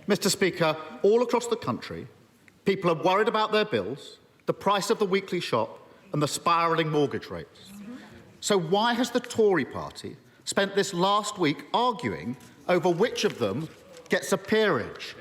Mr. Speaker, all across the country, people are worried about their bills, the price of the weekly shop and the spiralling mortgage rates. So why has the Tory party spent this last week arguing over which of them gets a peerage?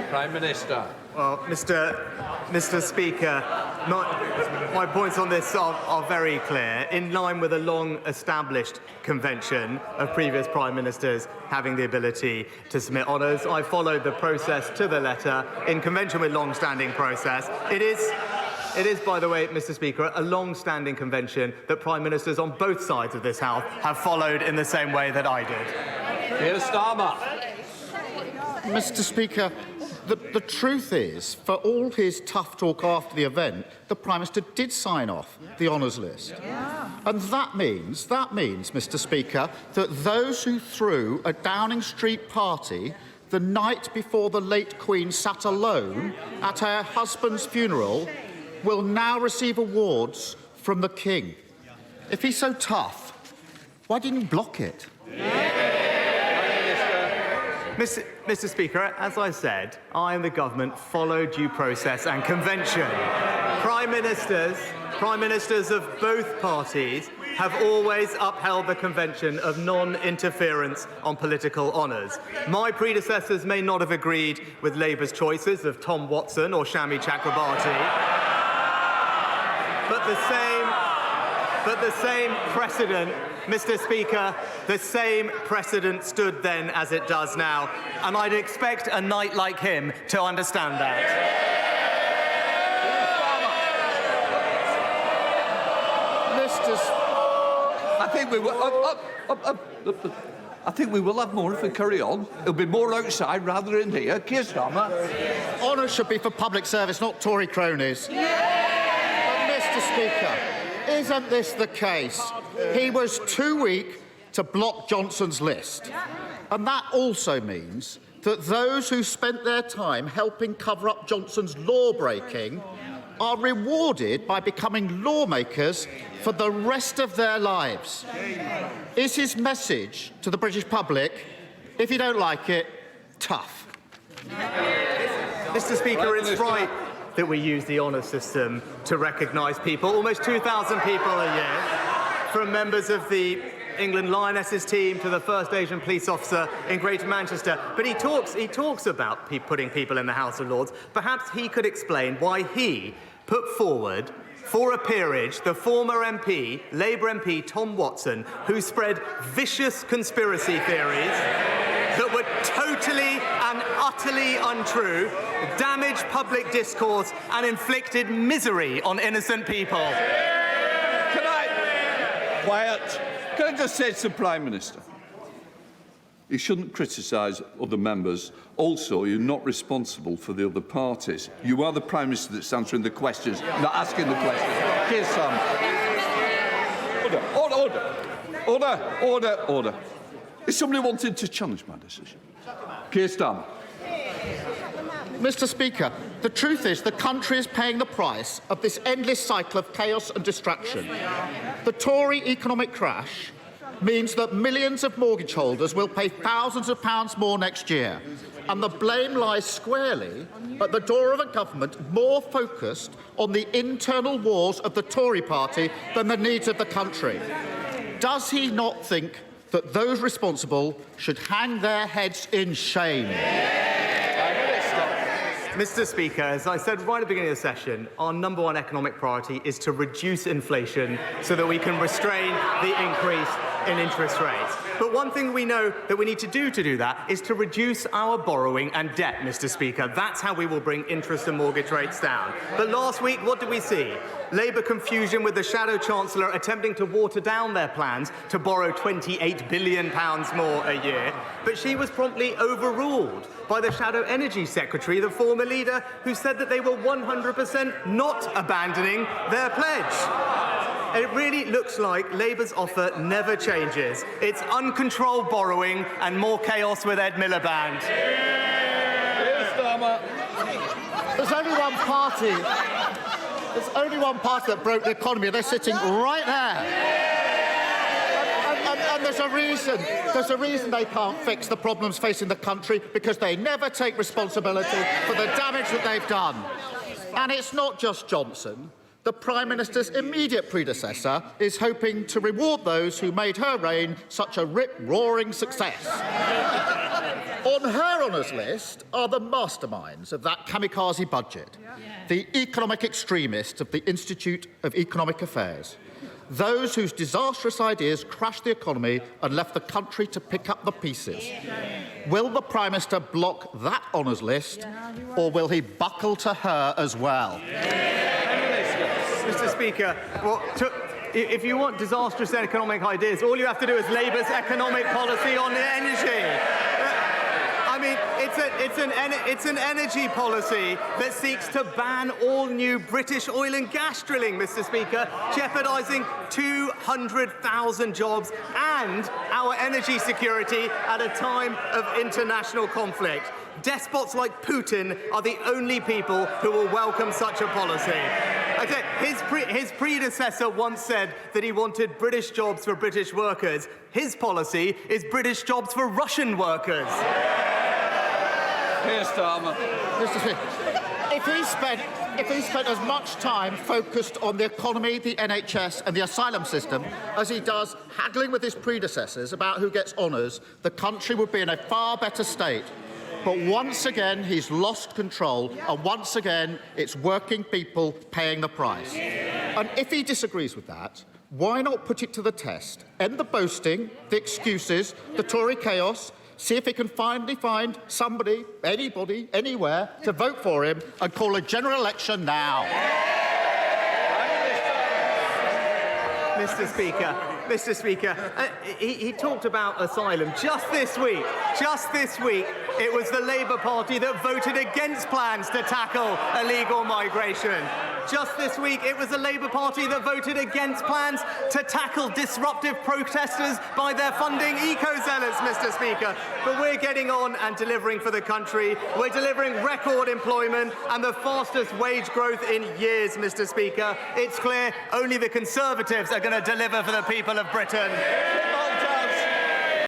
Prime Minister. Well, Mr. Speaker, my points on this are very clear. In line with a long-established convention of previous Prime Ministers having the ability to submit honours, I followed the process to the letter in convention with long-standing process. It is, by the way, Mr. Speaker, a long-standing convention that Prime Ministers on both sides of this House have followed in the same way that I did. Keir Starmer. Mr. Speaker, the truth is, for all his tough talk after the event, the Prime Minister did sign off the honours list. And that means, Mr. Speaker, that those who threw a Downing Street party the night before the late Queen sat alone at her husband's funeral will now receive awards from the King. If he's so tough, why didn't you block it? Mr. Speaker, as I said, I and the government follow due process and convention. Prime Ministers of both parties have always upheld the convention of non-interference on political honours. My predecessors may not have agreed with Labour's choices of Tom Watson or Shami Chakrabarti, but the same precedent, Mr. Speaker, the same precedent stood then as it does now, and I'd expect a knight like him to understand that. I think we will have more if we carry on. It'll be more outside rather than in here. Keir Starmer. Honour should be for public service, not Tory cronies. But, Mr. Speaker, isn't this the case? He was too weak to block Johnson's list. And that also means that those who spent their time helping cover up Johnson's law-breaking are rewarded by becoming lawmakers for the rest of their lives. Is his message to the British public, if you don't like it, tough? Mr. Speaker, it's right that we use the honours system to recognise people, almost 2,000 people a year, from members of the England Lionesses team to the first Asian police officer in Greater Manchester. But he talks about putting people in the House of Lords. Perhaps he could explain why he put forward for a peerage the former MP, Labour MP Tom Watson, who spread vicious conspiracy theories that were totally and utterly untrue, damaged public discourse and inflicted misery on innocent people. Quiet. Can I just say to the Prime Minister, you shouldn't criticise other members. Also, you're not responsible for the other parties. You are the Prime Minister that's answering the questions, not asking the questions. Keir Starmer. Order. Is somebody wanting to challenge my decision? Keir Starmer. Mr. Speaker, the truth is the country is paying the price of this endless cycle of chaos and distraction. The Tory economic crash means that millions of mortgage holders will pay thousands of pounds more next year. And the blame lies squarely at the door of a government more focused on the internal wars of the Tory party than the needs of the country. Does he not think that those responsible should hang their heads in shame? Mr. Speaker, as I said right at the beginning of the session, our number one economic priority is to reduce inflation so that we can restrain the increase in interest rates. But one thing we know that we need to do that is to reduce our borrowing and debt, Mr. Speaker. That's how we will bring interest and mortgage rates down. But last week, what did we see? Labour confusion with the Shadow Chancellor attempting to water down their plans to borrow £28 billion more a year. But she was promptly overruled by the Shadow Energy Secretary, the former leader, who said that they were 100% not abandoning their pledge. It really looks like Labour's offer never changes. It's uncontrolled borrowing and more chaos with Ed Miliband. There's only one party. There's only one party that broke the economy, and they're sitting right there. And there's a reason they can't fix the problems facing the country, because they never take responsibility for the damage that they've done. And it's not just Johnson. The Prime Minister's immediate predecessor is hoping to reward those who made her reign such a rip-roaring success. On her honours list are the masterminds of that kamikaze budget, the economic extremists of the Institute of Economic Affairs, those whose disastrous ideas crashed the economy and left the country to pick up the pieces. Will the Prime Minister block that honours list, or will he buckle to her as well? Mr. Speaker, well, if you want disastrous economic ideas, all you have to do is Labour's economic policy on energy. I mean, it's an energy policy that seeks to ban all new British oil and gas drilling, Mr. Speaker, jeopardising 200,000 jobs and our energy security at a time of international conflict. Despots like Putin are the only people who will welcome such a policy. His predecessor once said that he wanted British jobs for British workers. His policy is British jobs for Russian workers. Keir Starmer. Mr. Speaker, if he spent as much time focused on the economy, the NHS and the asylum system as he does haggling with his predecessors about who gets honours, the country would be in a far better state. But once again, he's lost control, and once again, it's working people paying the price. And if he disagrees with that, why not put it to the test? End the boasting, the excuses, the Tory chaos, see if he can finally find somebody, anybody, anywhere, to vote for him, and call a general election now. Mr. Speaker, he talked about asylum. Just this week, it was the Labour Party that voted against plans to tackle illegal migration. Just this week, it was the Labour Party that voted against plans to tackle disruptive protesters by their funding eco-zealots, Mr. Speaker. But we're getting on and delivering for the country. We're delivering record employment and the fastest wage growth in years, Mr. Speaker. It's clear only the Conservatives are going to deliver for the people of Britain.